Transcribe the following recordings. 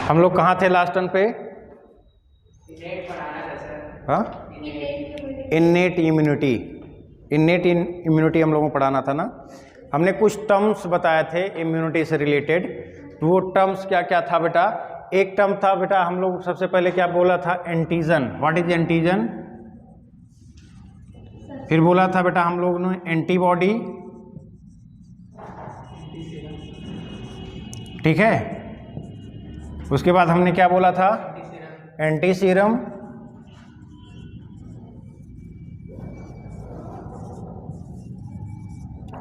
हम लोग कहाँ थे लास्ट टर्न पे? हाँ, इन्नेट इम्यूनिटी। इन्नेट इम्यूनिटी हम लोगों को पढ़ाना था ना। हमने कुछ टर्म्स बताए थे इम्यूनिटी से रिलेटेड। तो वो टर्म्स क्या क्या था बेटा? एक टर्म था बेटा, हम लोग सबसे पहले क्या बोला था? एंटीजन। What is antigen? फिर बोला था बेटा हम लोगों ने एंटीबॉडी, ठीक है। उसके बाद हमने क्या बोला था? Anti serum.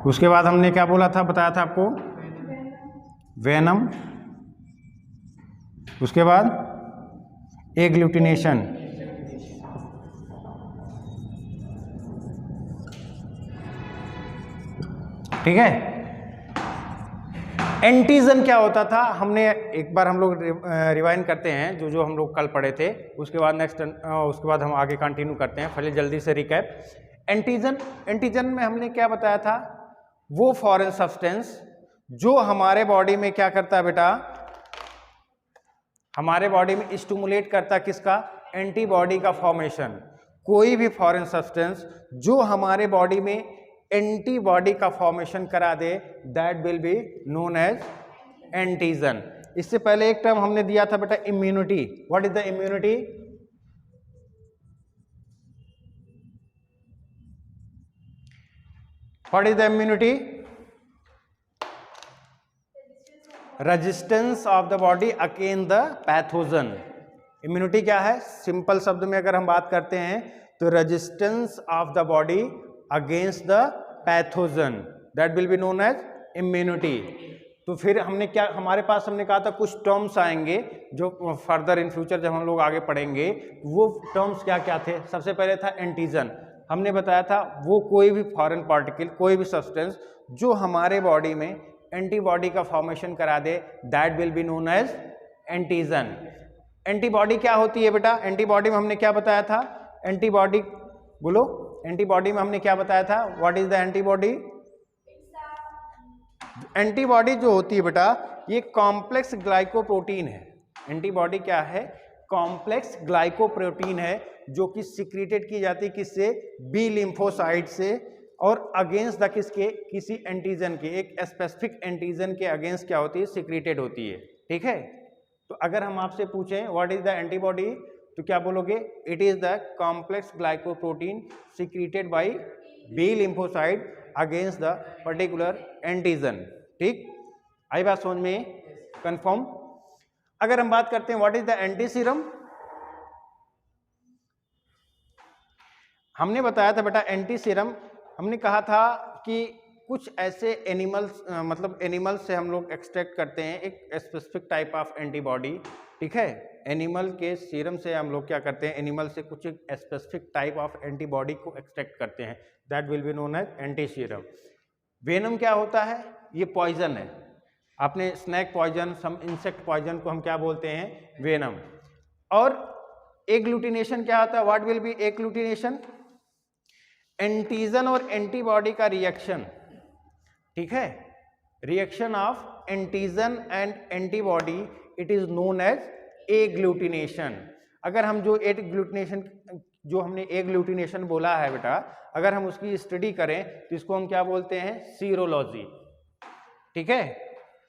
उसके बाद हमने क्या बोला था, बताया था आपको? वेनम। उसके बाद एग्लूटिनेशन। ठीक है। एंटीजन क्या होता था? हमने एक बार हम लोग रिवाइंड करते हैं जो जो हम लोग कल पढ़े थे, उसके बाद उसके बाद हम आगे कंटिन्यू करते हैं। पहले जल्दी से रिकैप। एंटीजन में हमने क्या बताया था? वो फॉरेन सब्सटेंस जो हमारे बॉडी में क्या करता है बेटा? हमारे बॉडी में स्टिमुलेट करता किसका? एंटीबॉडी का फॉर्मेशन। कोई भी फॉरेन सब्सटेंस जो हमारे बॉडी में एंटीबॉडी का फॉर्मेशन करा दे, that will be known as antigen. इससे पहले एक टर्म हमने दिया था बेटा, immunity. What is the immunity? What is the immunity? Resistance of the body against the pathogen. Immunity क्या है? सिंपल शब्द में अगर हम बात करते हैं तो resistance of the body against the pathogen, that will be known as immunity. तो फिर हमने क्या, हमारे पास हमने कहा था कुछ टर्म्स आएंगे जो फर्दर इन फ्यूचर जब हम लोग आगे पढ़ेंगे। वो टर्म्स क्या क्या थे? सबसे पहले था एंटीजन। हमने बताया था वो कोई भी फॉरेन पार्टिकल, कोई भी सब्सटेंस जो हमारे बॉडी में एंटीबॉडी का फॉर्मेशन करा दे, that will be known as antigen. Antibody क्या होती है बेटा? एंटीबॉडी में हमने क्या बताया था? एंटीबॉडी बोलो, एंटीबॉडी में हमने क्या बताया था? What is the antibody? Antibody जो होती है बेटा, ये कॉम्प्लेक्स ग्लाइकोप्रोटीन है। एंटीबॉडी क्या है? कॉम्प्लेक्स ग्लाइकोप्रोटीन है जो कि सिक्रीटेड की जाती है किससे? बी लिम्फोसाइट से, और अगेंस्ट द किसके? किसी एंटीजन के, एक स्पेसिफिक एंटीजन के अगेंस्ट क्या होती है? सिक्रीटेड होती है। ठीक है। तो अगर हम आपसे पूछें व्हाट इज द एंटीबॉडी, तो क्या बोलोगे? It is the complex glycoprotein secreted by B lymphocyte against the particular antigen. ठीक, आई बात समझ में? कंफर्म। अगर हम बात करते हैं what is the anti serum, हमने बताया था बेटा एंटी सीरम, हमने कहा था कि कुछ ऐसे एनिमल्स, मतलब एनिमल्स से हम लोग एक्सट्रैक्ट करते हैं एक स्पेसिफिक टाइप ऑफ एंटीबॉडी। ठीक है। एनिमल के सीरम से हम लोग क्या करते हैं? एनिमल से कुछ स्पेसिफिक टाइप ऑफ एंटीबॉडी को एक्सट्रैक्ट करते हैं, that will be known as anti serum. Venom क्या होता है? ये पॉइजन है। आपने snake poison, some insect poison को हम क्या बोलते हैं? वेनम। और एग्लूटिनेशन क्या होता है? What will be agglutination? Antigen और एंटीबॉडी का रिएक्शन। ठीक है। Reaction of antigen and antibody, it is known as agglutination. अगर हम जो एग्लूटिनेशन, जो हमने एग्लूटिनेशन बोला है बेटा, अगर हम उसकी स्टडी करें तो इसको हम क्या बोलते हैं? सीरोलॉजी। ठीक है।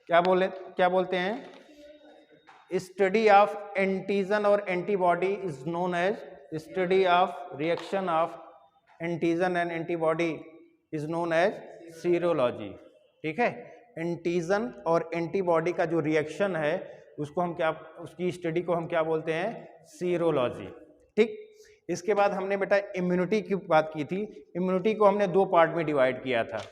क्या बोलते हैं? स्टडी ऑफ एंटीजन और antibody is known as study of reaction of antigen and antibody is known as serology. ठीक है। एंटीजन और एंटीबॉडी का जो रिएक्शन है उसको हम क्या, उसकी स्टडी को हम क्या बोलते हैं? सीरोलॉजी। ठीक। इसके बाद हमने बेटा इम्यूनिटी की बात की थी। इम्यूनिटी को हमने दो पार्ट में डिवाइड किया था।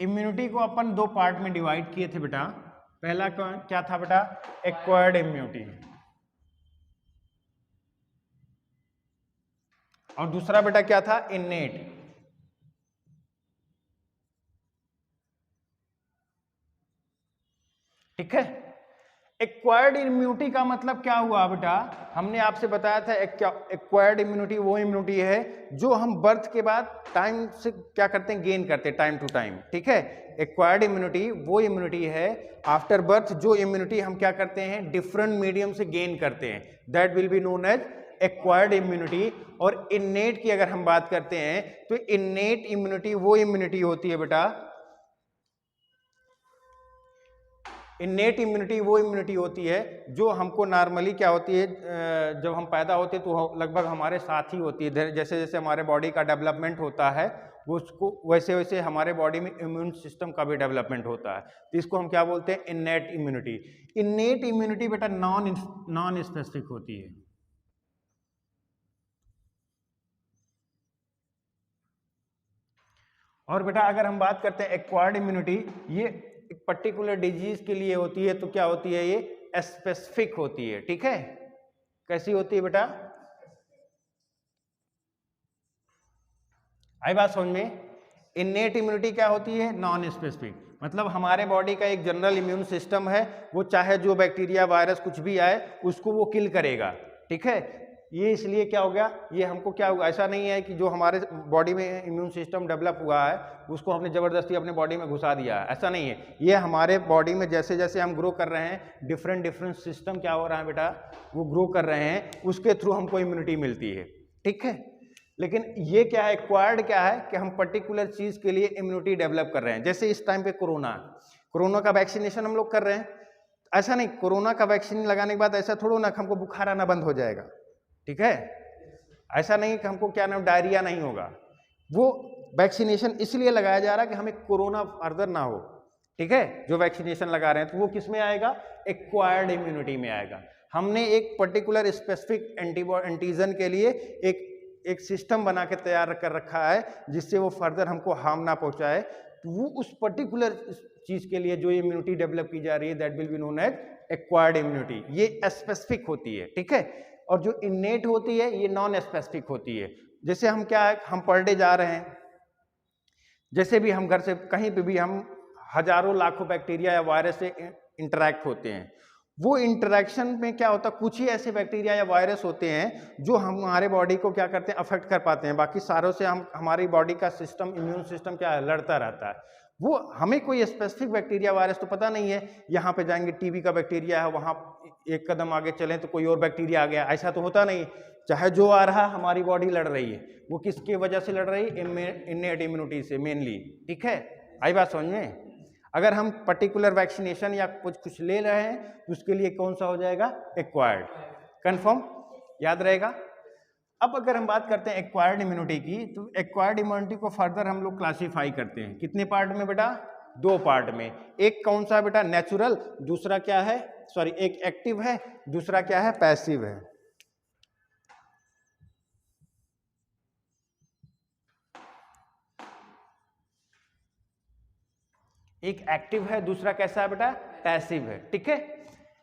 इम्यूनिटी को अपन दो पार्ट में डिवाइड किए थे बेटा। पहला क्या था बेटा? Acquired immunity. और दूसरा बेटा क्या था, इन्नेट। ठीक है। एक्वायर्ड इम्यूनिटी का मतलब क्या हुआ बेटा, हमने आपसे बताया था एक्वायर्ड इम्यूनिटी वो इम्यूनिटी है जो हम बर्थ के बाद टाइम से क्या करते हैं, गेन करते हैं टाइम टू टाइम। ठीक है, एक्वायर्ड इम्यूनिटी वो इम्यूनिटी है आफ्टर बर्थ, जो इम्यूनिटी हम क्या करते हैं, डिफरेंट मीडियम से गेन करते हैं, that will be known as acquired immunity. और इन्नेट की अगर हम बात करते हैं तो इन्नेट इम्यूनिटी वो इम्यूनिटी होती है बेटा, इन्नेट इम्यूनिटी वो इम्यूनिटी होती है जो हमको नॉर्मली क्या होती है, जब हम पैदा होते हैं तो लगभग हमारे साथ ही होती है। जैसे जैसे हमारे बॉडी का डेवलपमेंट होता है उसको वैसे वैसे हमारे बॉडी में इम्यून सिस्टम का भी डेवलपमेंट होता है, तो इसको हम क्या बोलते हैं, इन्नेट इम्यूनिटी। इन्नेट इम्यूनिटी बेटा नॉन स्पेसिफिक होती है। और बेटा अगर हम बात करते हैं एक्वायर्ड इम्यूनिटी, ये एक पर्टिकुलर डिजीज के लिए होती है, तो क्या होती है, ये स्पेसिफिक होती है। ठीक है, कैसी होती है बेटा, आई बात समझ में। इन्नेट इम्यूनिटी क्या होती है, नॉन स्पेसिफिक, मतलब हमारे बॉडी का एक जनरल इम्यून सिस्टम है, वो चाहे जो बैक्टीरिया वायरस कुछ भी आए उसको वो किल करेगा। ठीक है, ये इसलिए क्या हो गया, ये हमको क्या हुआ, ऐसा नहीं है कि जो हमारे बॉडी में इम्यून सिस्टम डेवलप हुआ है उसको हमने ज़बरदस्ती अपने बॉडी में घुसा दिया है, ऐसा नहीं है। ये हमारे बॉडी में जैसे जैसे हम ग्रो कर रहे हैं डिफरेंट सिस्टम क्या हो रहा है बेटा, वो ग्रो कर रहे हैं, उसके थ्रू हमको इम्यूनिटी मिलती है। ठीक है, लेकिन ये क्या है, एक्वायर्ड क्या है कि हम पर्टिकुलर चीज़ के लिए इम्यूनिटी डेवलप कर रहे हैं। जैसे इस टाइम पे कोरोना का वैक्सीनेशन हम लोग कर रहे हैं, ऐसा नहीं कोरोना का वैक्सीन लगाने के बाद ऐसा थोड़ा ना हमको बुखार आना बंद हो जाएगा। ठीक है, ऐसा नहीं कि हमको क्या नाम डायरिया नहीं होगा, वो वैक्सीनेशन इसलिए लगाया जा रहा है कि हमें कोरोना फर्दर ना हो। ठीक है, जो वैक्सीनेशन लगा रहे हैं तो वो किस में आएगा, एक्वायर्ड इम्यूनिटी में आएगा। हमने एक पर्टिकुलर स्पेसिफिक एंटीजन के लिए एक सिस्टम बना के तैयार कर रखा है जिससे वो फर्दर हमको हार्म ना पहुंचाए, तो वो उस पर्टिकुलर चीज के लिए जो इम्यूनिटी डेवलप की जा रही है that will be known as acquired immunity, ये स्पेसिफिक होती है। ठीक है, और जो इन्नेट होती है ये नॉन स्पेसिफिक होती है। जैसे हम क्या है, हम पर डे जा रहे हैं, जैसे भी हम घर से कहीं पे भी हम हजारों लाखों बैक्टीरिया या वायरस से इंटरेक्ट होते हैं, वो इंटरेक्शन में क्या होता है, कुछ ही ऐसे बैक्टीरिया या वायरस होते हैं जो हमारे बॉडी को क्या करते हैं, अफेक्ट कर पाते हैं, बाकी सारों से हमारी बॉडी का सिस्टम, इम्यून सिस्टम क्या है, लड़ता रहता है। वो हमें कोई स्पेसिफिक बैक्टीरिया वायरस तो पता नहीं है, यहाँ पे जाएंगे टीबी का बैक्टीरिया है, वहाँ एक कदम आगे चलें तो कोई और बैक्टीरिया आ गया, ऐसा तो होता नहीं। चाहे जो आ रहा हमारी बॉडी लड़ रही है, वो किसकी वजह से लड़ रही है, इन्नेट इम्यूनिटी से मेनली। ठीक है, आई बात समझ में। अगर हम पर्टिकुलर वैक्सीनेशन या कुछ ले रहे हैं तो उसके लिए कौन सा हो जाएगा, एक्वायर्ड। कंफर्म, याद रहेगा। अब अगर हम बात करते हैं एक्वायर्ड इम्यूनिटी की, तो एक्वायर्ड इम्यूनिटी को फर्दर हम लोग क्लासीफाई करते हैं कितने पार्ट में बेटा, 2 पार्ट में। एक कौन सा बेटा, नेचुरल, दूसरा क्या है, सॉरी एक एक्टिव है, दूसरा क्या है, पैसिव है। एक एक्टिव है, दूसरा कैसा है बेटा, पैसिव है। ठीक है,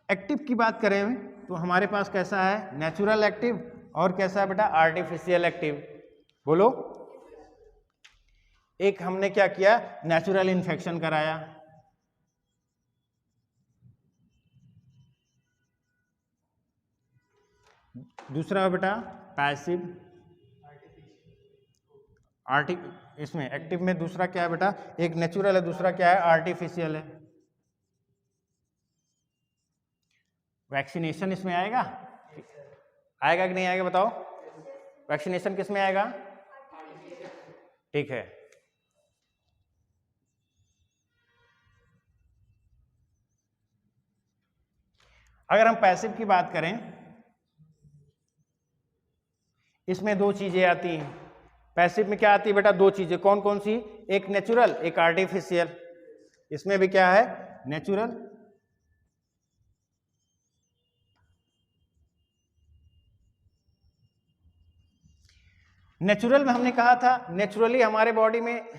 एक्टिव की बात करें तो हमारे पास कैसा है, नेचुरल एक्टिव, और कैसा है बेटा, आर्टिफिशियल एक्टिव। बोलो, एक हमने क्या किया, नेचुरल इन्फेक्शन कराया, दूसरा बेटा पैसिव, इसमें एक्टिव में दूसरा क्या है बेटा, एक नेचुरल है, दूसरा क्या है, आर्टिफिशियल है। वैक्सीनेशन इसमें आएगा, आएगा कि नहीं आएगा बताओ, वैक्सीनेशन किस में आएगा, ठीक है। अगर हम पैसिव की बात करें, इसमें 2 चीजें आती हैं। पैसिव में क्या आती है बेटा, 2 चीजें, कौन कौन सी, एक नेचुरल, एक आर्टिफिशियल। इसमें भी क्या है, नेचुरल, नेचुरल में हमने कहा था नेचुरली हमारे बॉडी में,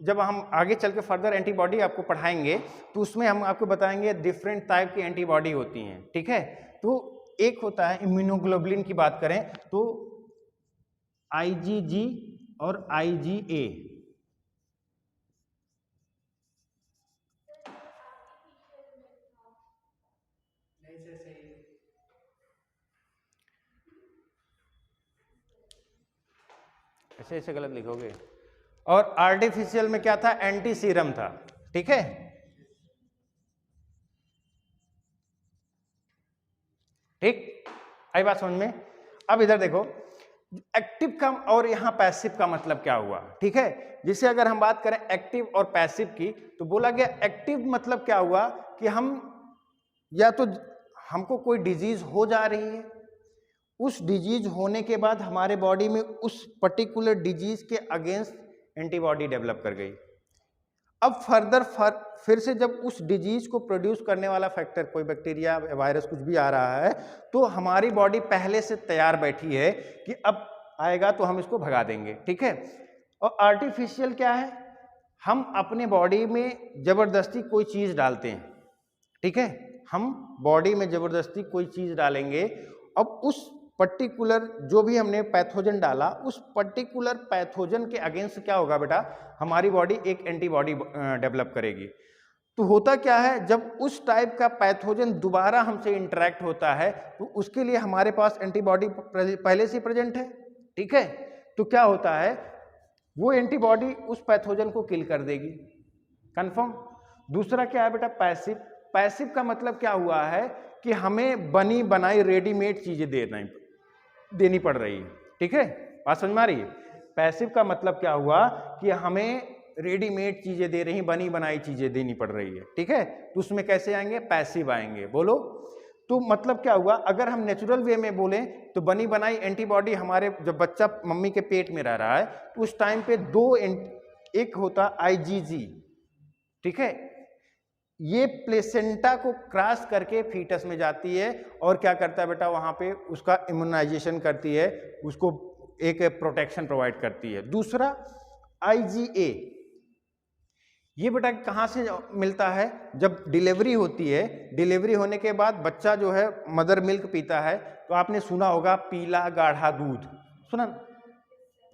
जब हम आगे चल के फर्दर एंटीबॉडी आपको पढ़ाएंगे तो उसमें हम आपको बताएंगे डिफरेंट टाइप की एंटीबॉडी होती हैं। ठीक है, तो एक होता है इम्यूनोग्लोबुलिन की बात करें तो IgG और IgA। ऐसे ऐसे गलत लिखोगे। और आर्टिफिशियल में क्या था, एंटी सीरम था, ठीक है। ठीक, आई बात समझ में। अब इधर देखो, एक्टिव का और यहां पैसिव का मतलब क्या हुआ, ठीक है। जिसे अगर हम बात करें एक्टिव और पैसिव की, तो बोला गया एक्टिव मतलब क्या हुआ कि हम या तो हमको कोई डिजीज हो जा रही है, उस डिजीज होने के बाद हमारे बॉडी में उस पर्टिकुलर डिजीज के अगेंस्ट एंटीबॉडी डेवलप कर गई। अब फर्दर फिर से जब उस डिजीज को प्रोड्यूस करने वाला फैक्टर, कोई बैक्टीरिया वायरस कुछ भी आ रहा है, तो हमारी बॉडी पहले से तैयार बैठी है कि अब आएगा तो हम इसको भगा देंगे, ठीक है। और आर्टिफिशियल क्या है, हम अपने बॉडी में जबरदस्ती कोई चीज डालते हैं, ठीक है। हम बॉडी में जबरदस्ती कोई चीज डालेंगे, अब उस पर्टिकुलर जो भी हमने पैथोजन डाला, उस पर्टिकुलर पैथोजन के अगेंस्ट क्या होगा बेटा, हमारी बॉडी एक एंटीबॉडी डेवलप करेगी। तो होता क्या है, जब उस टाइप का पैथोजन दोबारा हमसे इंटरेक्ट होता है, तो उसके लिए हमारे पास एंटीबॉडी पहले से प्रेजेंट है, ठीक है। तो क्या होता है, वो एंटीबॉडी उस पैथोजन को किल कर देगी, कंफर्म। दूसरा क्या है बेटा, पैसिव। पैसिव का मतलब क्या हुआ है कि हमें बनी बनाई रेडीमेड चीजें देनी पड़ रही है, ठीक है। बात समझ में आ रही है। पैसिव का मतलब क्या हुआ कि हमें रेडीमेड चीजें दे रही, बनी बनाई चीजें देनी पड़ रही है, ठीक है। तो उसमें कैसे आएंगे, पैसिव आएंगे, बोलो। तो मतलब क्या हुआ, अगर हम नेचुरल वे में बोलें तो बनी बनाई एंटीबॉडी हमारे, जब बच्चा मम्मी के पेट में रह रहा है, तो उस टाइम पे एक होता IgG, ठीक है। ये प्लेसेंटा को क्रॉस करके फीटस में जाती है और क्या करता है बेटा, वहां पे उसका इम्यूनाइजेशन करती है, उसको एक प्रोटेक्शन प्रोवाइड करती है। दूसरा IgA, ये बेटा कहाँ से मिलता है, जब डिलीवरी होती है, डिलीवरी होने के बाद बच्चा जो है मदर मिल्क पीता है, तो आपने सुना होगा पीला गाढ़ा दूध, सुना,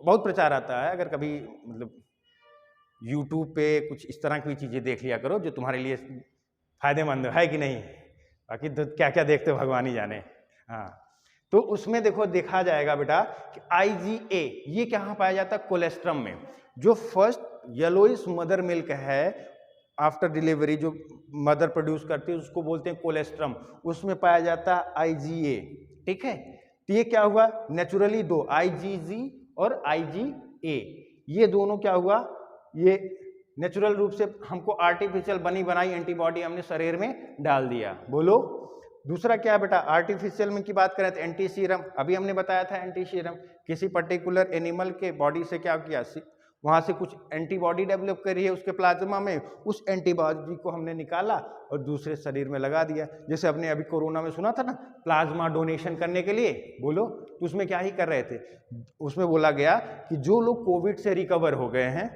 बहुत प्रचार आता है। अगर कभी मतलब YouTube पे कुछ इस तरह की चीजें देख लिया करो जो तुम्हारे लिए फायदेमंद है कि नहीं, बाकी तो क्या क्या देखते हो भगवान ही जाने। हाँ, तो उसमें देखो देखा जाएगा बेटा कि IgA ये कहाँ पाया जाता है, कोलेस्ट्रम में। जो फर्स्ट येलोइश मदर मिल्क है आफ्टर डिलीवरी, जो मदर प्रोड्यूस करती है, उसको बोलते हैं कोलेस्ट्रम, उसमें पाया जाता है IgA, ठीक है। तो ये क्या हुआ, नेचुरली दो IgG और IgA, ये दोनों क्या हुआ, ये नेचुरल रूप से हमको आर्टिफिशियल बनी बनाई एंटीबॉडी हमने शरीर में डाल दिया, बोलो। दूसरा क्या है बेटा, आर्टिफिशियल में की बात करें तो एंटी सीरम, अभी हमने बताया था एंटी सीरम, किसी पर्टिकुलर एनिमल के बॉडी से क्या किया, वहां से कुछ एंटीबॉडी डेवलप करी है उसके प्लाज्मा में, उस एंटीबॉडी को हमने निकाला और दूसरे शरीर में लगा दिया। जैसे अपने अभी कोरोना में सुना था ना, प्लाज्मा डोनेशन करने के लिए, बोलो। तो उसमें क्या ही कर रहे थे, उसमें बोला गया कि जो लोग कोविड से रिकवर हो गए हैं,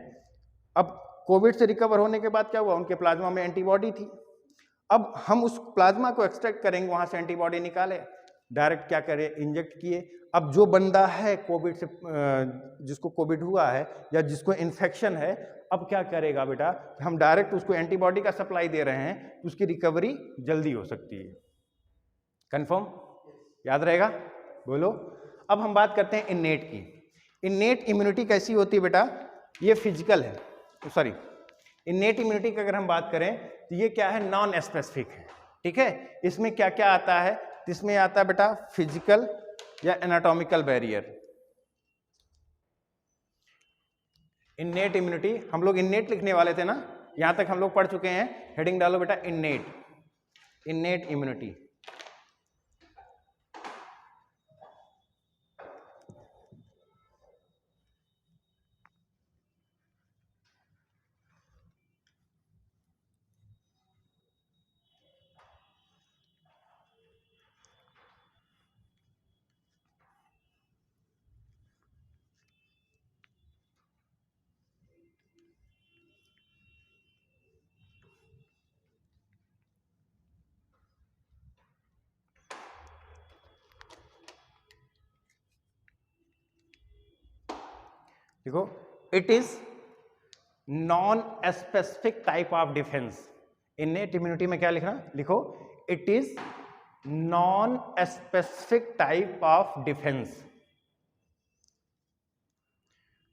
अब कोविड से रिकवर होने के बाद क्या हुआ, उनके प्लाज्मा में एंटीबॉडी थी, अब हम उस प्लाज्मा को एक्सट्रैक्ट करेंगे, वहां से एंटीबॉडी निकाले, डायरेक्ट क्या करें, इंजेक्ट किए। अब जो बंदा है कोविड से, जिसको कोविड हुआ है या जिसको इन्फेक्शन है, अब क्या करेगा बेटा, हम डायरेक्ट उसको एंटीबॉडी का सप्लाई दे रहे हैं, तो उसकी रिकवरी जल्दी हो सकती है, कंफर्म, याद रहेगा, बोलो। अब हम बात करते हैं इन्नेट की। इन्नेट इम्यूनिटी कैसी होती है बेटा, ये फिजिकल है, सॉरी, इन्नेट इम्यूनिटी की अगर हम बात करें तो ये क्या है, नॉन स्पेसिफिक है, ठीक है। इसमें क्या क्या आता है, इसमें आता है बेटा फिजिकल या एनाटॉमिकल बैरियर। इन्नेट इम्यूनिटी, हम लोग इन्नेट लिखने वाले थे ना, यहां तक हम लोग पढ़ चुके हैं, हेडिंग डालो बेटा इन्नेट, इन्नेट इम्यूनिटी। देखो, it is non specific type of defence. Innate immunity में क्या लिखना, लिखो it is non specific type of defence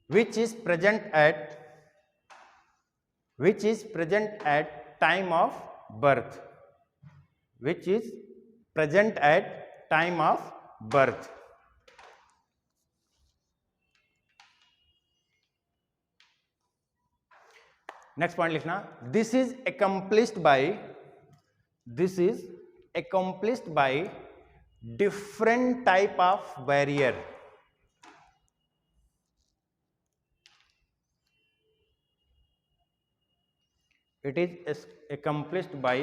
which is present at time of birth, which is present at time of birth. Next point लिखना, this is accomplished by different type of barrier. It is accomplished by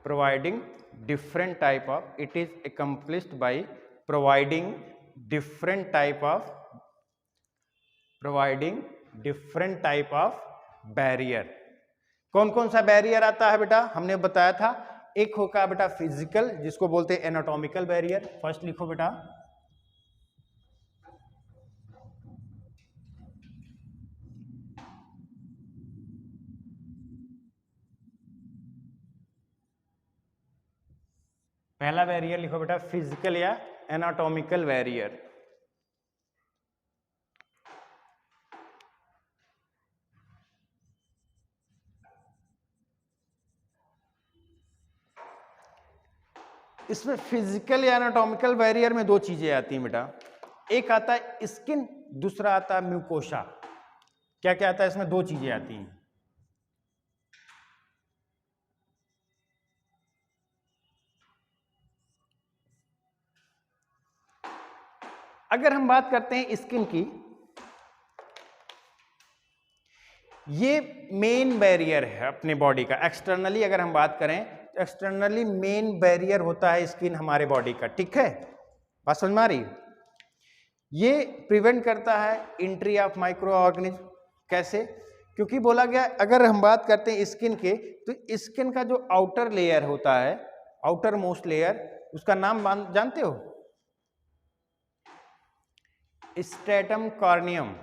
providing different type of, it is accomplished by providing different type of barrier. कौन कौन सा barrier आता है बेटा, हमने बताया था, एक होगा बेटा फिजिकल, जिसको बोलते हैं एनाटॉमिकल बैरियर। फर्स्ट लिखो बेटा, पहला बैरियर लिखो बेटा फिजिकल या एनाटॉमिकल बैरियर। इसमें फिजिकल या एनाटॉमिकल बैरियर में दो चीजें आती हैं बेटा, एक आता है स्किन, दूसरा आता है म्यूकोसा। क्या क्या आता है इसमें, दो चीजें आती हैं। अगर हम बात करते हैं स्किन की, ये मेन बैरियर है अपने बॉडी का। एक्सटर्नली अगर हम बात करें तो एक्सटर्नली मेन बैरियर होता है स्किन हमारे बॉडी का, ठीक है, बात समझ में आ रही। ये प्रिवेंट करता है एंट्री ऑफ माइक्रो ऑर्गेनिज्म। कैसे, क्योंकि बोला गया अगर हम बात करते हैं स्किन के, तो स्किन का जो आउटर लेयर होता है, आउटर मोस्ट लेयर, उसका नाम जानते हो, स्ट्रेटम कॉर्नियम।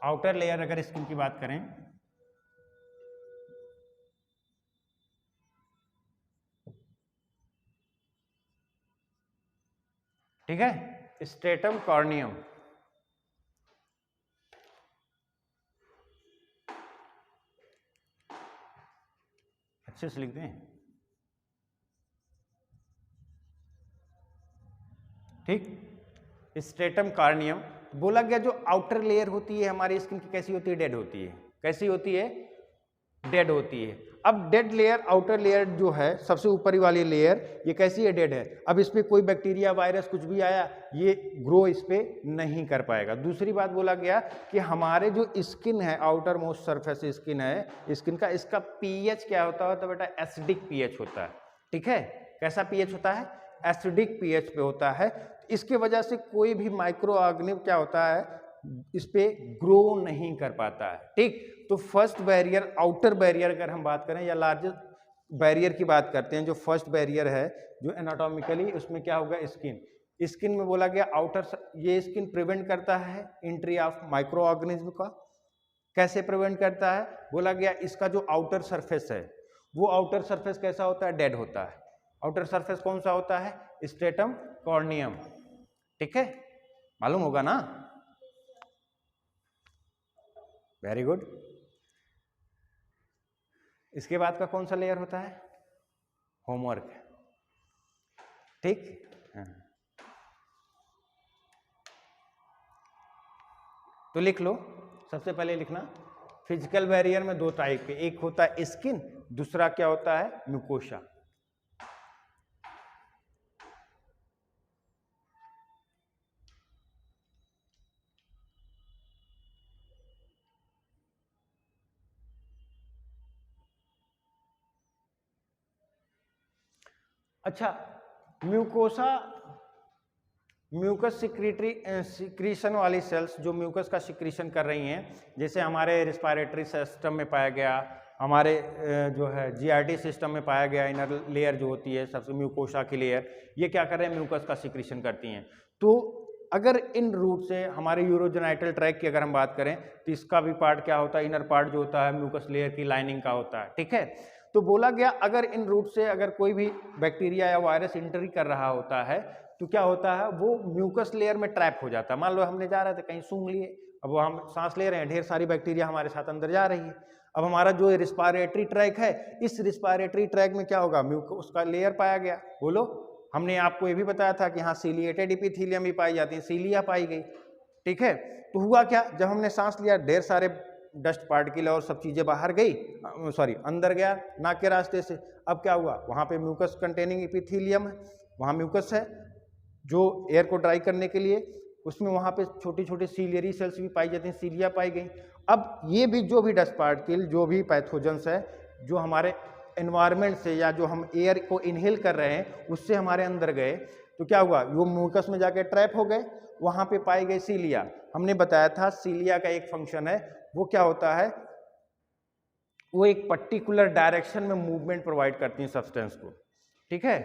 आउटर लेयर अगर स्किन की बात करें, ठीक है, स्ट्रेटम कॉर्नियम। अच्छे से लिख दें, ठीक, स्ट्रेटम कॉर्नियम। बोला गया जो आउटर लेयर होती है हमारी स्किन की, कैसी होती है, डेड होती है। कैसी होती है, डेड होती है। अब डेड लेयर, आउटर लेयर जो है सबसे ऊपरी वाली लेयर, ये कैसी है, डेड है। अब इस पे कोई बैक्टीरिया, वायरस कुछ भी आया, ये ग्रो इस पे नहीं कर पाएगा। दूसरी बात बोला गया कि हमारे जो स्किन है, आउटर मोस्ट सरफेस स्किन है स्किन का, इसका पीएच क्या होता है, तो बेटा एसिडिक पीएच होता है, ठीक है। कैसा पीएच होता है, एसिडिक पीएच पे होता है। इसके वजह से कोई भी माइक्रो ऑर्गेनिज्म क्या होता है, इस पे ग्रो नहीं कर पाता है, ठीक। तो फर्स्ट बैरियर, आउटर बैरियर अगर हम बात करें या लार्जेस्ट बैरियर की बात करते हैं, जो फर्स्ट बैरियर है जो एनाटॉमिकली, उसमें क्या होगा, स्किन। स्किन में बोला गया आउटर, ये स्किन प्रिवेंट करता है एंट्री ऑफ माइक्रो ऑर्गेनिज्म का। कैसे प्रिवेंट करता है, बोला गया इसका जो आउटर सरफेस है, वो आउटर सरफेस कैसा होता है, डेड होता है। आउटर सरफेस कौन सा होता है, स्ट्रेटम कॉर्नियम, ठीक है, मालूम होगा ना, वेरी गुड। इसके बाद का कौन सा लेयर होता है, होमवर्क, ठीक। तो लिख लो, सबसे पहले लिखना, फिजिकल बैरियर में दो टाइप के, एक होता है स्किन, दूसरा क्या होता है, म्यूकोसा। अच्छा, म्यूकोसा, म्यूकस सिक्रीशन वाली सेल्स जो म्यूकस का सिक्रीशन कर रही हैं, जैसे हमारे रिस्पायरेटरी सिस्टम में पाया गया, हमारे जो है जीआईटी सिस्टम में पाया गया इनर लेयर जो होती है सबसे म्यूकोसा की लेयर, ये क्या कर रहे हैं, म्यूकस का सिक्रीशन करती हैं। तो अगर इन रूट से हमारे यूरोजेनाइटल ट्रैक की अगर हम बात करें तो इसका भी पार्ट क्या होता है, इनर पार्ट जो होता है म्यूकस लेयर की लाइनिंग का होता है, ठीक है। तो बोला गया अगर इन रूट से अगर कोई भी बैक्टीरिया या वायरस एंट्री कर रहा होता है तो क्या होता है, वो म्यूकस लेयर में ट्रैप हो जाता है। मान लो हमने जा रहे थे कहीं सूंघ लिए, अब वो हम सांस ले रहे हैं, ढेर सारी बैक्टीरिया हमारे साथ अंदर जा रही है। अब हमारा जो रिस्पायरेटरी ट्रैक है, इस रिस्पायरेटरी ट्रैक में क्या होगा, म्यूकस का लेयर पाया गया। बोलो, हमने आपको ये भी बताया था कि हाँ सीलिएटेड इपिथीलियम भी पाई जाती है, सीलिया पाई गई, ठीक है। तो हुआ क्या, जब हमने सांस लिया ढेर सारे डस्ट पार्टिकल और सब चीजें बाहर गई, सॉरी अंदर गया नाक के रास्ते से। अब क्या हुआ, वहां पे म्यूकस कंटेनिंग इपिथीलियम है, वहां म्यूकस है जो एयर को ड्राई करने के लिए, उसमें वहां पे छोटी छोटी सीलियरी सेल्स भी पाई जाती हैं, सीलिया पाई गई। अब ये भी जो भी डस्ट पार्टिकल, जो भी पैथोजेंस है जो हमारे एनवायरनमेंट से या जो हम एयर को इनहेल कर रहे हैं उससे हमारे अंदर गए, तो क्या हुआ, वो म्यूकस में जाके ट्रैप हो गए, वहां पे पाई गई सीलिया। हमने बताया था सीलिया का एक फंक्शन है, वो क्या होता है, वो एक पर्टिकुलर डायरेक्शन में मूवमेंट प्रोवाइड करती है सब्सटेंस को, ठीक है।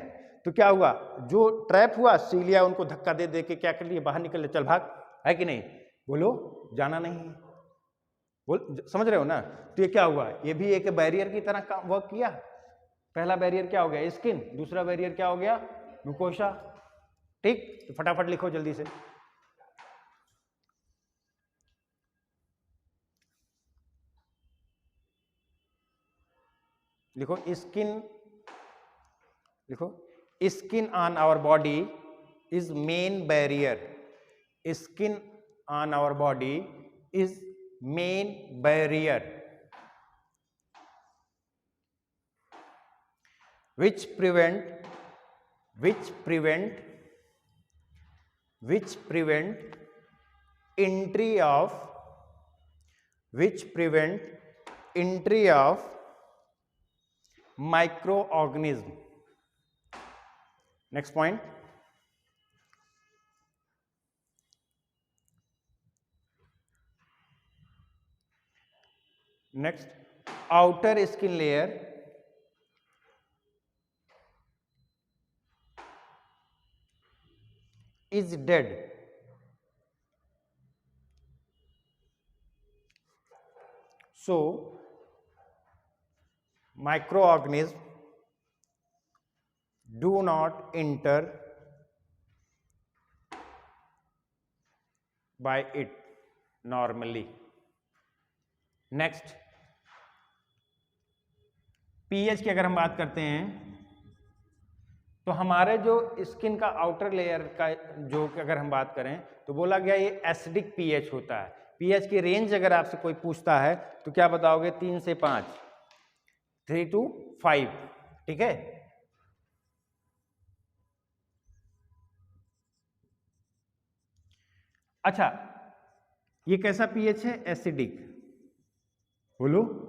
तो क्या हुआ, जो ट्रैप हुआ सीलिया उनको धक्का दे दे के क्या कर लिए, बाहर निकल ले, चल भाग, है कि नहीं, बोलो जाना नहीं है, बोल समझ रहे हो ना। तो ये क्या हुआ, ये भी एक बैरियर की तरह काम वर्क किया। पहला बैरियर क्या हो गया, स्किन, दूसरा बैरियर क्या हो गया, म्यूकोसा, ठीक। तो फटाफट लिखो जल्दी से, लिखो स्किन, लिखो skin on our body is main barrier, skin on our body is main barrier which prevent entry of microorganism. Next point, next, outer skin layer is dead, so microorganisms do not enter by it normally. Next, pH की अगर हम बात करते हैं तो हमारे जो skin का आउटर लेयर का जो अगर हम बात करें तो बोला गया ये एसिडिक पीएच होता है। पीएच की रेंज अगर आपसे कोई पूछता है तो क्या बताओगे, 3 से 5, 3 to 5, ठीक है। अच्छा, ये कैसा पीएच है, एसिडिक, बोलो।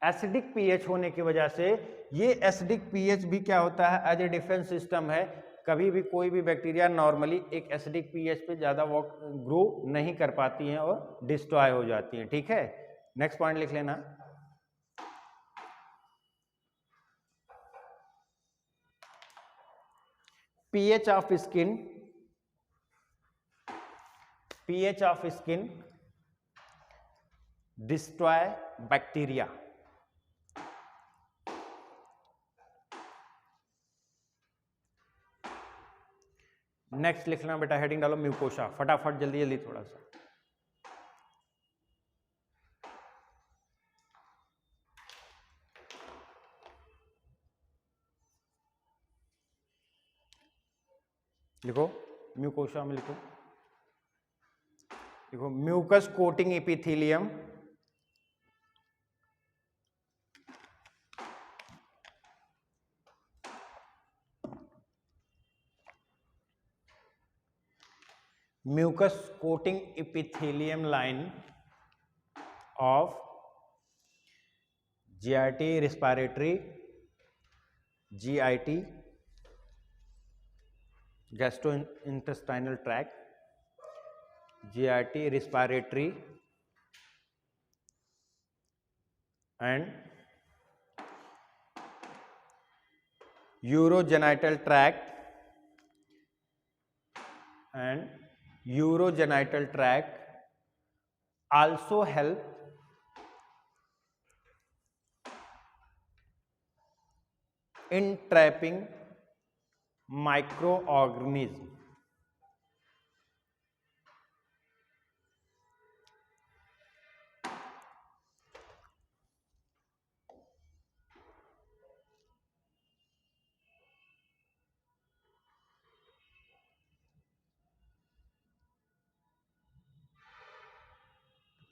एसिडिक पीएच होने की वजह से ये एसिडिक पीएच भी क्या होता है, एज ए डिफेंस सिस्टम है। कभी भी कोई भी बैक्टीरिया नॉर्मली एक एसिडिक पीएच पे ज्यादा ग्रो नहीं कर पाती हैं और डिस्ट्रॉय हो जाती हैं, ठीक है। नेक्स्ट पॉइंट लिख लेना, pH of skin destroy bacteria। Next लिखना बेटा, हेडिंग डालो म्यूकोसा, फटाफट जल्दी जल्दी थोड़ा सा, लिखो म्यूकोसा में, लिखो देखो mucus coating epithelium mucus coating epithelium line of GIT respiratory, GIT gastrointestinal tract, GIT respiratory and urogenital tract also help in trapping microorganism.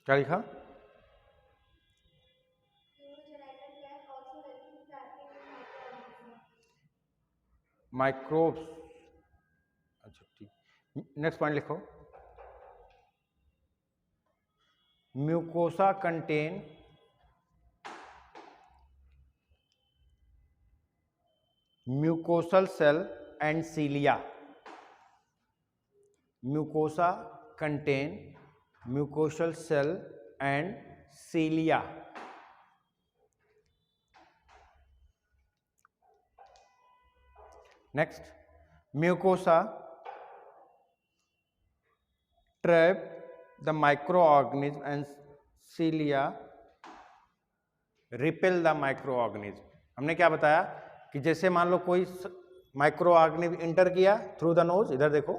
क्या लिखा? माइक्रोब्स. अच्छा ठीक. नेक्स्ट पॉइंट लिखो. Mucosa contain mucosal cell and cilia. Mucosa contain mucosal cell and cilia. Next, mucosa trap the microorganism and cilia repel the microorganism. हमने क्या बताया कि जैसे मान लो कोई माइक्रो ऑर्गेनिज्म इंटर किया थ्रू द नोज, इधर देखो,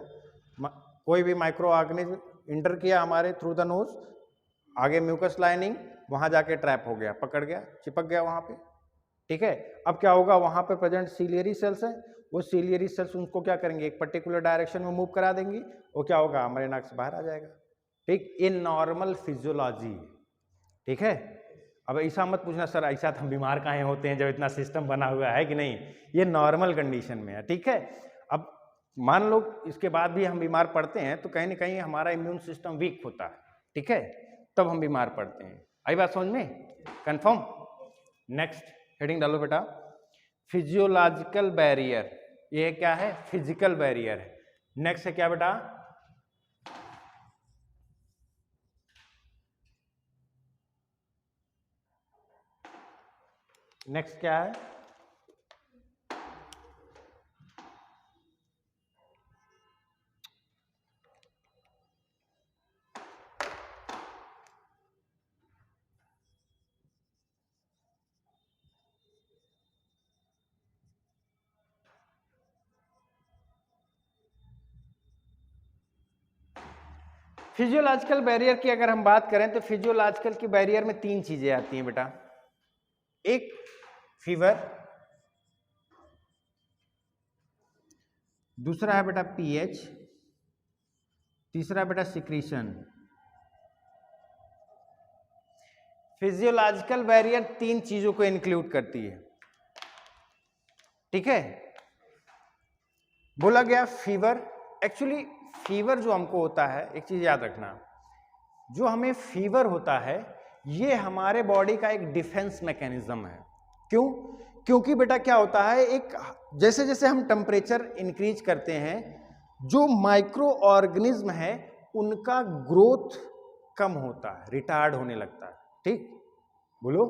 कोई भी माइक्रो ऑर्गेनिज्म इंटर किया हमारे थ्रू द नोज, आगे म्यूकस लाइनिंग, वहां जाके ट्रैप हो गया, पकड़ गया, चिपक गया वहां पे. ठीक है. अब क्या होगा, वहां पे प्रेजेंट सीलियरी सेल्स है, वो सीलियरी सेल्स उनको क्या करेंगे, एक पर्टिकुलर डायरेक्शन में मूव करा देंगी, वो क्या होगा, हमारे नाक से बाहर आ जाएगा. ठीक, इन नॉर्मल फिजियोलॉजी. ठीक है. अब ऐसा मत पूछना सर ऐसा हम बीमार काहे होते हैं जब इतना सिस्टम बना हुआ है कि नहीं, ये नॉर्मल कंडीशन में है. ठीक है. अब मान लो इसके बाद भी हम बीमार पड़ते हैं तो कहीं ना कहीं हमारा इम्यून सिस्टम वीक होता है. ठीक है, तब हम बीमार पड़ते हैं. आई बात समझ में? कंफर्म. नेक्स्ट हेडिंग डालो बेटा. Physiological barrier. ये क्या है? फिजिकल बैरियर है. नेक्स्ट है क्या बेटा? नेक्स्ट क्या है? फिजियोलॉजिकल बैरियर की अगर हम बात करें तो फिजियोलॉजिकल की बैरियर में तीन चीजें आती हैं बेटा. एक फीवर, दूसरा है बेटा पीएच, तीसरा बेटा सिक्रीशन. फिजियोलॉजिकल बैरियर तीन चीजों को इंक्लूड करती है. ठीक है. बोला गया फीवर. एक्चुअली फीवर जो हमको होता है, एक चीज याद रखना, जो हमें फीवर होता है ये हमारे बॉडी का एक डिफेंस मैकेनिज्म है. क्यों? क्योंकि बेटा क्या होता है, एक जैसे जैसे हम टेम्परेचर इंक्रीज करते हैं, जो माइक्रो ऑर्गेनिज्म है उनका ग्रोथ कम होता है, रिटार्ड होने लगता है. ठीक, बोलो.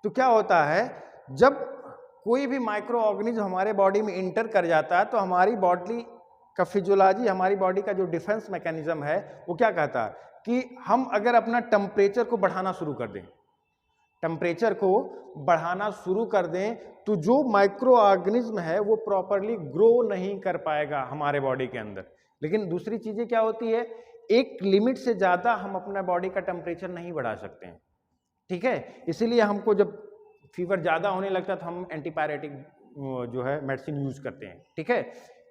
तो क्या होता है, जब कोई भी माइक्रो ऑर्गेनिज्म हमारे बॉडी में इंटर कर जाता है तो हमारी बॉडी का फिजियोलॉजी, हमारी बॉडी का जो डिफेंस मैकेनिज्म है वो क्या कहता है कि हम अगर अपना टेम्परेचर को बढ़ाना शुरू कर दें, टेम्परेचर को बढ़ाना शुरू कर दें तो जो माइक्रो ऑर्गेनिज्म है वो प्रॉपरली ग्रो नहीं कर पाएगा हमारे बॉडी के अंदर. लेकिन दूसरी चीजें क्या होती है, एक लिमिट से ज्यादा हम अपना बॉडी का टेम्परेचर नहीं बढ़ा सकते हैं. ठीक है. इसीलिए हमको जब फीवर ज्यादा होने लगता है तो हम एंटीपायरेटिक जो है मेडिसिन यूज करते हैं. ठीक है.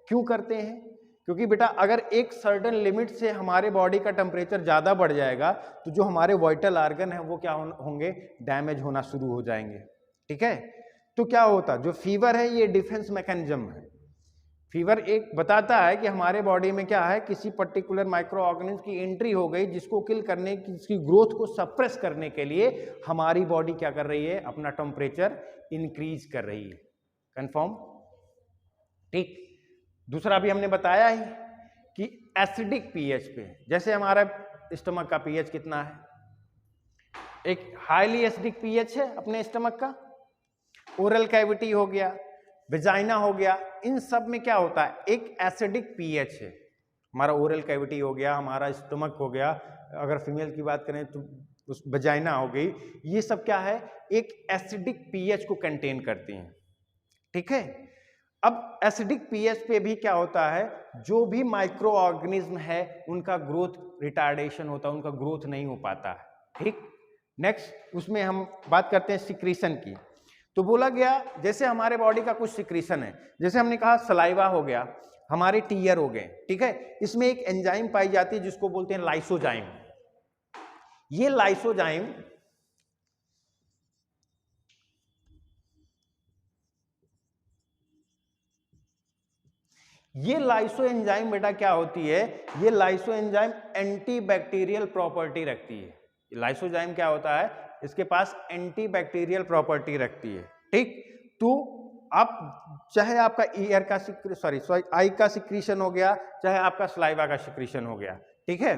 क्यों करते हैं? क्योंकि बेटा अगर एक सर्टेन लिमिट से हमारे बॉडी का टेम्परेचर ज़्यादा बढ़ जाएगा तो जो हमारे वाइटल ऑर्गन है वो क्या होंगे, डैमेज होना शुरू हो जाएंगे. ठीक है. तो क्या होता, जो फीवर है ये डिफेंस मैकेनिज्म है. फीवर एक बताता है कि हमारे बॉडी में क्या है, किसी पर्टिकुलर माइक्रो ऑर्गेनिज्म की एंट्री हो गई जिसको किल करने की, इसकी ग्रोथ को सप्रेस करने के लिए हमारी बॉडी क्या कर रही है, अपना टेम्परेचर इंक्रीज कर रही है. कंफर्म. ठीक. दूसरा भी हमने बताया ही कि एसिडिक पीएच पे, जैसे हमारा स्टमक का पीएच कितना है, एक हाईली एसिडिक पीएच है अपने स्टमक का, ओरल कैविटी हो गया, वेजाइना हो गया, इन सब में क्या होता है, एक एसिडिक पीएच है। हमारा ओरल कैविटी हो गया, हमारा स्टमक हो गया, अगर फीमेल की बात करें तो उस वेजाइना हो गई, ये सब क्या है, एक एसिडिक पीएच को कंटेन करती हैं। ठीक है, अब एसिडिक पीएच पे भी क्या होता है, जो भी माइक्रो ऑर्गेनिज्म है उनका ग्रोथ रिटार्डेशन होता है, उनका ग्रोथ नहीं हो पाता है। ठीक, नेक्स्ट उसमें हम बात करते हैं सिक्रीशन की। तो बोला गया जैसे हमारे बॉडी का कुछ सिक्रीशन है, जैसे हमने कहा सलाइवा हो गया, हमारे टीयर हो गए, ठीक है, इसमें एक एंजाइम पाई जाती है जिसको बोलते हैं लाइसोजाइम। ये लाइसोजाइम एंजाइम बेटा क्या होती है, ये लाइसो एंजाइम एंटीबैक्टीरियल प्रॉपर्टी रखती है। लाइसोजाइम क्या होता है, इसके पास एंटीबैक्टीरियल प्रॉपर्टी रखती है। ठीक, तो आप चाहे आपका ईयर का आई का सिक्रीशन हो गया, चाहे आपका सलाइवा का सिक्रीशन हो गया, ठीक है,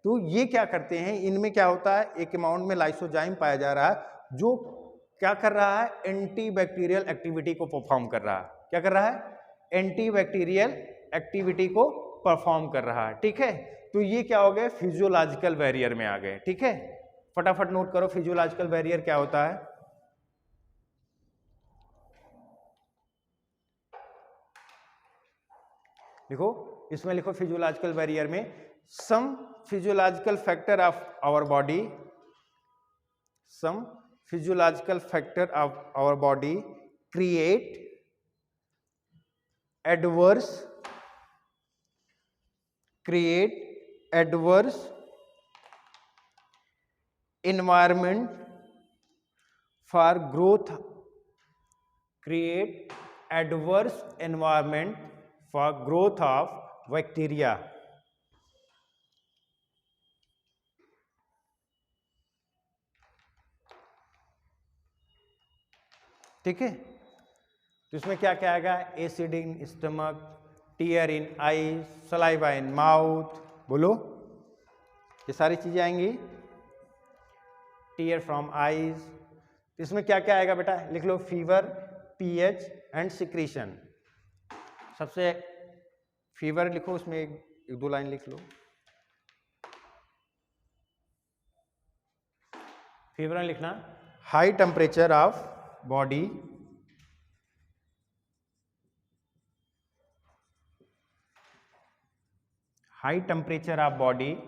तो ये क्या करते हैं, इनमें क्या होता है, एक अमाउंट में लाइसोजाइम पाया जा रहा है जो क्या कर रहा है, एंटीबैक्टीरियल एक्टिविटी को परफॉर्म कर रहा है। क्या कर रहा है, एंटीबैक्टीरियल एक्टिविटी को परफॉर्म कर रहा है। ठीक है, तो ये क्या हो गए, फिजियोलॉजिकल बैरियर में आ गए। ठीक है, फटाफट नोट करो फिजियोलॉजिकल बैरियर क्या होता है। देखो इसमें लिखो फिजियोलॉजिकल बैरियर में, some physiological factor of our body, some physiological factor of our body create adverse environment for growth, create adverse environment for growth of bacteria। ठीक है, तो इसमें क्या क्या आएगा, acid in stomach, tier in I, saliva in mouth, बोलो ये सारी चीजें आएंगी, टीयर फ्रॉम आईज। इसमें क्या क्या आएगा बेटा, लिख लो, फीवर, पीएच एंड सिक्रीशन। सबसे फीवर लिखो, उसमें एक दो लाइन लिख लो, फीवर में लिखना high temperature of body, high temperature of body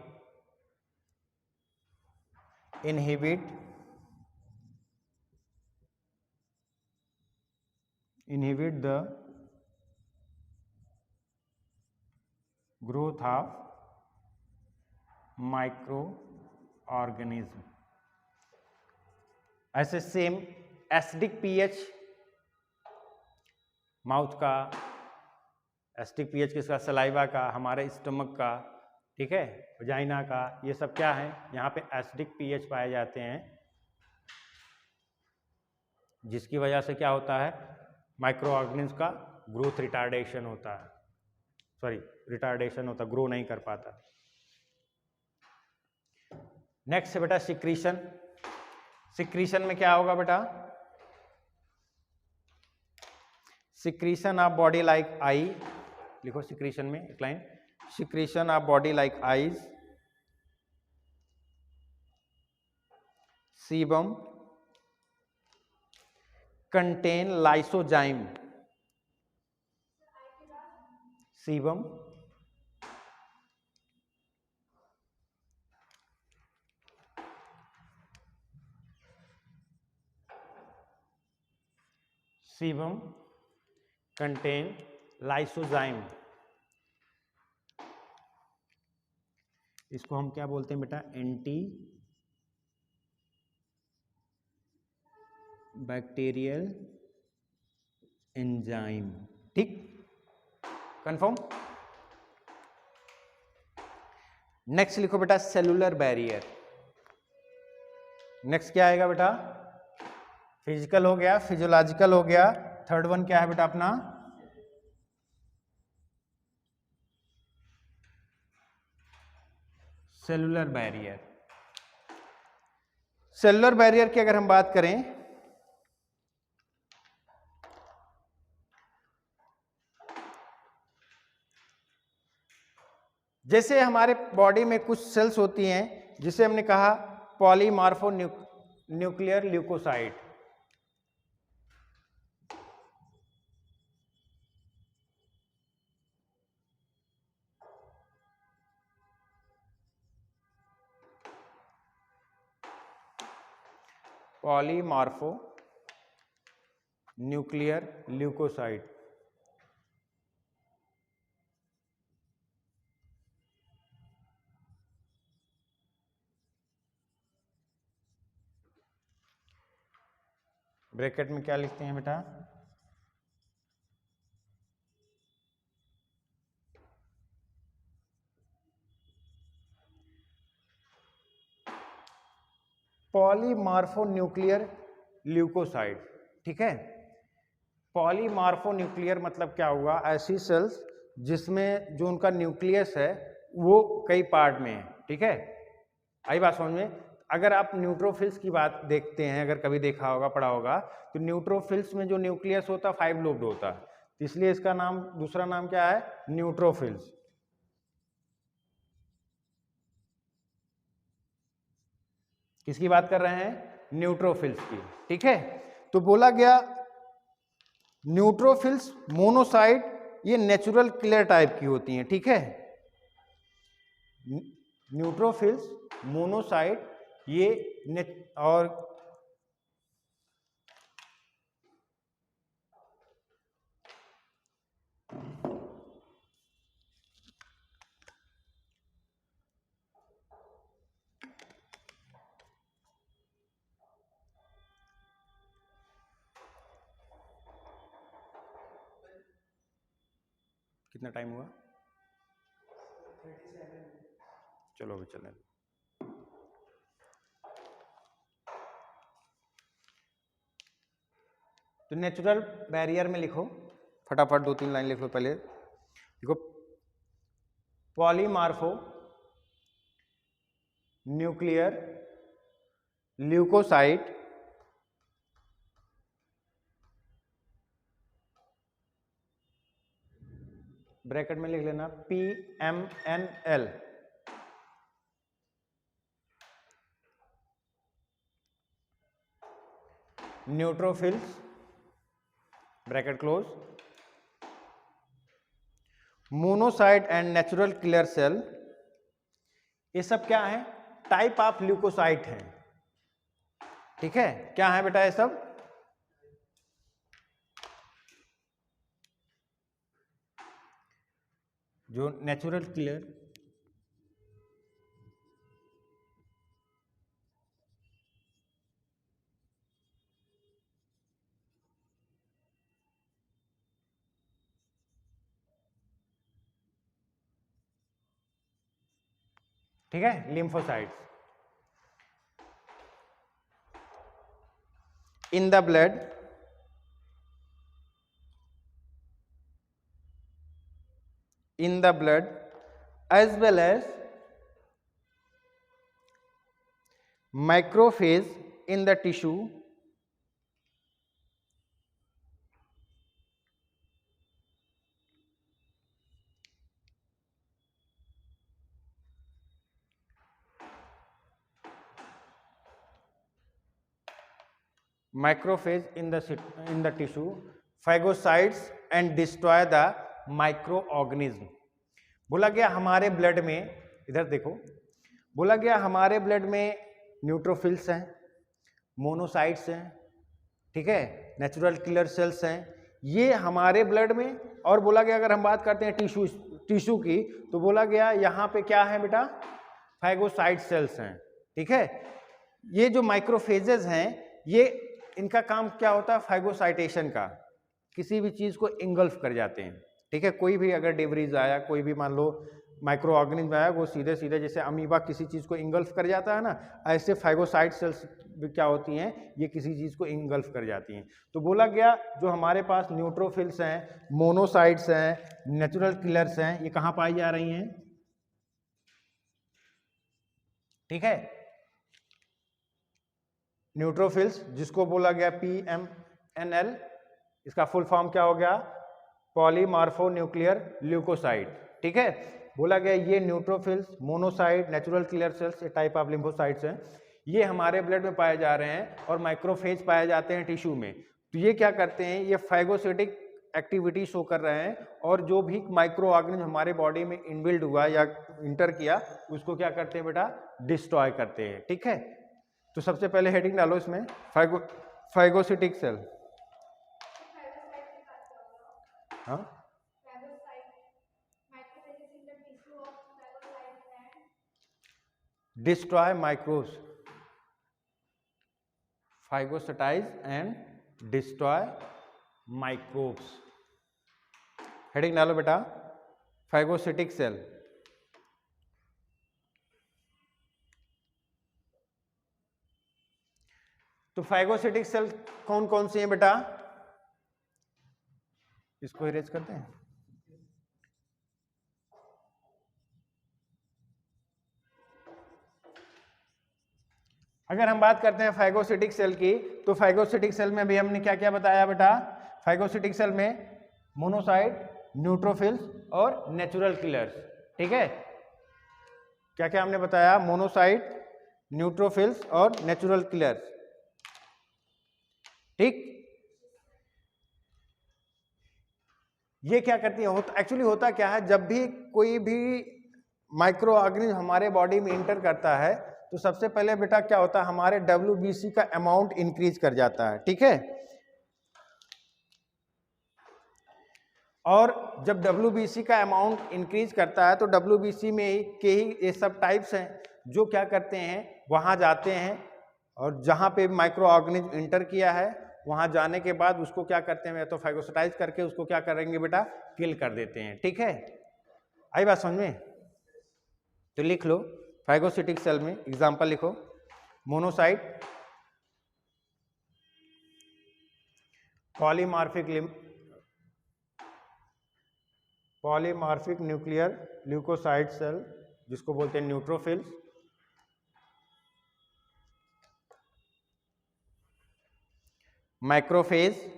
inhibit the growth of microorganism। ऐसे सेम एसिडिक पीएच माउथ का, एसिडिक पीएच किसका, सलाइवा का, हमारे स्टमक का, ठीक है, वजाइना का, ये सब क्या है, यहाँ पे एसिडिक पीएच पाए जाते हैं, जिसकी वजह से क्या होता है, माइक्रो ऑर्गेनिज्म का ग्रोथ रिटार्डेशन होता है, रिटार्डेशन होता, ग्रो नहीं कर पाता। नेक्स्ट है बेटा सिक्रीशन। सिक्रीशन में क्या होगा बेटा, secretion of body like I, लिखो सिक्रीशन में एक line, secretion of body like eyes, sebum contain lysozyme, sebum sebum contain lysozyme. इसको हम क्या बोलते हैं बेटा, एंटी बैक्टीरियल एंजाइम। ठीक, कंफर्म। नेक्स्ट लिखो बेटा सेलुलर बैरियर। नेक्स्ट क्या आएगा बेटा, फिजिकल हो गया, फिजियोलॉजिकल हो गया, थर्ड वन क्या है बेटा अपना, सेलुलर बैरियर। सेलुलर बैरियर की अगर हम बात करें, जैसे हमारे बॉडी में कुछ सेल्स होती हैं जिसे हमने कहा polymorphonuclear leucocyte. Polymorphonuclear leucocyte. Bracket में क्या लिखते हैं बेटा? Polymorphonuclear leucocyte. ठीक है, पॉलीमार्फोन्यूक्लियर मतलब क्या हुआ? ऐसी सेल्स जिसमें जो उनका न्यूक्लियस है वो कई पार्ट में है। ठीक है, आई बात समझ में? अगर आप न्यूट्रोफिल्स की बात देखते हैं, अगर कभी देखा होगा, पढ़ा होगा, तो न्यूट्रोफिल्स में जो न्यूक्लियस होता है 5 लोब्ड होता है, इसलिए इसका नाम, दूसरा नाम क्या है? न्यूट्रोफिल्स। किसकी बात कर रहे हैं? न्यूट्रोफिल्स की। ठीक है, तो बोला गया न्यूट्रोफिल्स मोनोसाइट ये नेचुरल किलर टाइप की होती हैं। ठीक है, न्यूट्रोफिल्स मोनोसाइट ये और कितना टाइम हुआ? 37। चलो अभी चलें। तो नेचुरल बैरियर में लिखो फटाफट, 2-3 लाइन लिख लो पहले। देखो, पॉलीमार्फो न्यूक्लियर ल्यूकोसाइट ब्रैकेट में लिख लेना PMNL। Neutrophils bracket close, monocyte and natural killer cell, ये सब क्या है? टाइप ऑफ ल्यूकोसाइट है। ठीक है, क्या है बेटा ये सब? जो नेचुरल किलर, ठीक है, lymphocytes in the blood, in the blood as well as macrophage in the tissue macrophage in the tissue phagocytes and destroy the microorganism। बोला गया हमारे ब्लड में, इधर देखो, बोला गया हमारे ब्लड में न्यूट्रोफिल्स हैं, मोनोसाइट्स हैं, ठीक है, नेचुरल किलर सेल्स हैं, ये हमारे ब्लड में। और बोला गया अगर हम बात करते हैं टिश्यू की, तो बोला गया यहाँ पे क्या है बेटा? फैगोसाइट सेल्स हैं। ठीक है, ये जो माइक्रोफेजेस हैं, ये इनका काम क्या होता है? फैगोसाइटेशन का, किसी भी चीज को इंगल्फ कर जाते हैं। ठीक है, कोई भी अगर डेब्रीज आया, कोई भी मान लो माइक्रो ऑर्गेनिज्म आया, वो सीधे सीधे जैसे अमीबा किसी चीज को इंगल्फ कर जाता है ना, ऐसे फैगोसाइट सेल्स क्या होती हैं? ये किसी चीज को इंगल्फ कर जाती हैं। तो बोला गया जो हमारे पास न्यूट्रोफिल्स हैं, मोनोसाइट्स हैं, नेचुरल किलर्स हैं, ये कहाँ पाई जा रही हैं? ठीक है, न्यूट्रोफिल्स, जिसको बोला गया PMNL, इसका फुल फॉर्म क्या हो गया, पॉलीमार्फोन्यूक्लियर ल्यूकोसाइट। ठीक है, बोला गया ये neutrophils, monocyte, natural killer cells, ये टाइप ऑफ लिम्फोसाइट्स हैं, ये हमारे ब्लड में पाए जा रहे हैं और माइक्रोफेज पाए जाते हैं टिश्यू में। तो ये क्या करते हैं, ये फाइगोसिटिक एक्टिविटी शो कर रहे हैं और जो भी माइक्रो ऑर्गेनिज्म हमारे बॉडी में इनबिल्ड हुआ या इंटर किया उसको क्या करते हैं बेटा, डिस्ट्रॉय करते हैं। ठीक है, तो सबसे पहले हेडिंग डालो इसमें, फाइगोसिटिक सेल। हाँ, destroy microbes, phagocytize and destroy microbes. Heading डालो बेटा, फाइगोसिटिक सेल। तो फाइगोसिटिक सेल कौन कौन सी हैं बेटा, इसको इरेज करते हैं। अगर हम बात करते हैं फाइगोसिटिक सेल की, तो फाइगोसिटिक सेल में भी हमने क्या क्या बताया बेटा, फाइगोसिटिक सेल में मोनोसाइट, न्यूट्रोफिल्स और नेचुरल किलर्स। ठीक है, क्या क्या हमने बताया, मोनोसाइट, न्यूट्रोफिल्स और नेचुरल किलर्स। ठीक, ये क्या करती है, एक्चुअली होता क्या है, जब भी कोई भी माइक्रो ऑर्गेनिज्म हमारे बॉडी में इंटर करता है तो सबसे पहले बेटा क्या होता है, हमारे WBC का अमाउंट इंक्रीज कर जाता है। ठीक है, और जब WBC का अमाउंट इंक्रीज करता है तो WBC में के ही ये सब टाइप्स हैं जो क्या करते हैं, वहां जाते हैं और जहां पे माइक्रो ऑर्गेनिज्म इंटर किया है वहां जाने के बाद उसको क्या करते हैं, या तो फाइगोसिटाइज करके उसको क्या करेंगे बेटा, किल कर देते हैं। ठीक है, आई बात समझ में, तो लिख लो फाइगोसिटिक सेल में एग्जांपल लिखो, monocyte, polymorphic nuclear leukocyte cell, जिसको बोलते हैं neutrophils, microphage,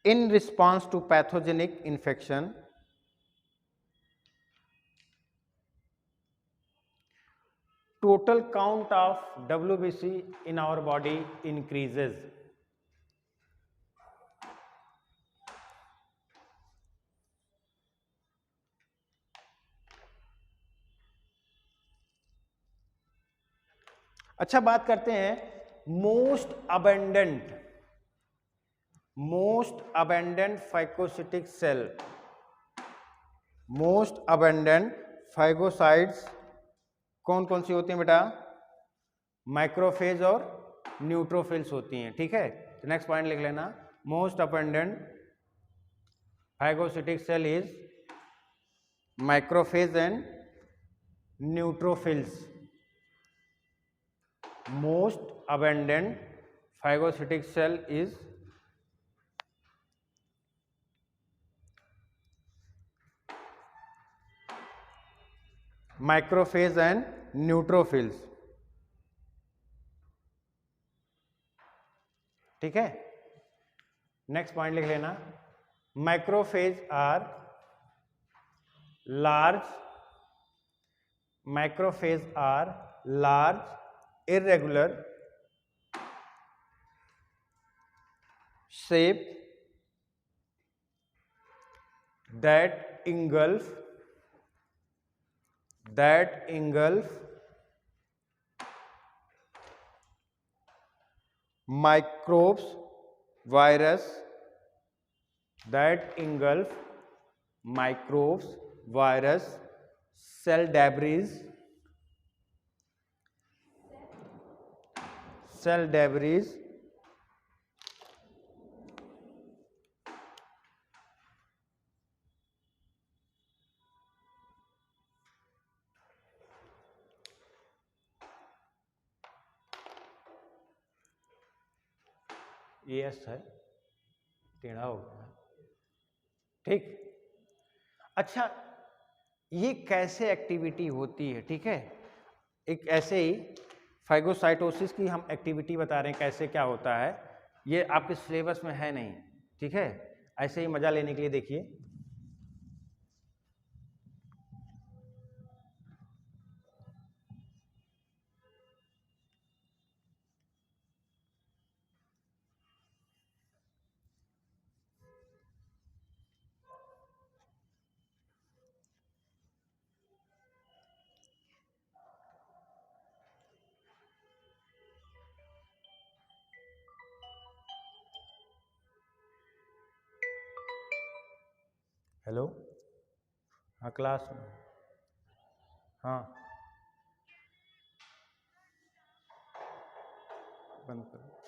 in response to pathogenic infection, total count of WBC in our body increases. अच्छा, बात करते हैं most abundant phagocytic cell. Most abundant phagocytes कौन कौन सी होती हैं बेटा, माइक्रोफेज और न्यूट्रोफिल्स होती हैं। ठीक है, तो नेक्स्ट पॉइंट लिख लेना, most abundant phagocytic cell is macrophage and neutrophils. Most abundant phagocytic cell is macrophage and neutrophils। ठीक है, नेक्स्ट पॉइंट लिख लेना, macrophage are large irregular shape that engulf microbes, virus, cell debris, ये है, टेढ़ा हो गया। ठीक, अच्छा, ये कैसे एक्टिविटी होती है, ठीक है। एक ऐसे ही फाइगोसाइटोसिस की हम एक्टिविटी बता रहे हैं कैसे क्या होता है, ये आपके सिलेबस में है नहीं, ठीक है। ऐसे ही मजा लेने के लिए देखिए। हेलो, हाँ क्लास में, हाँ बंद करो।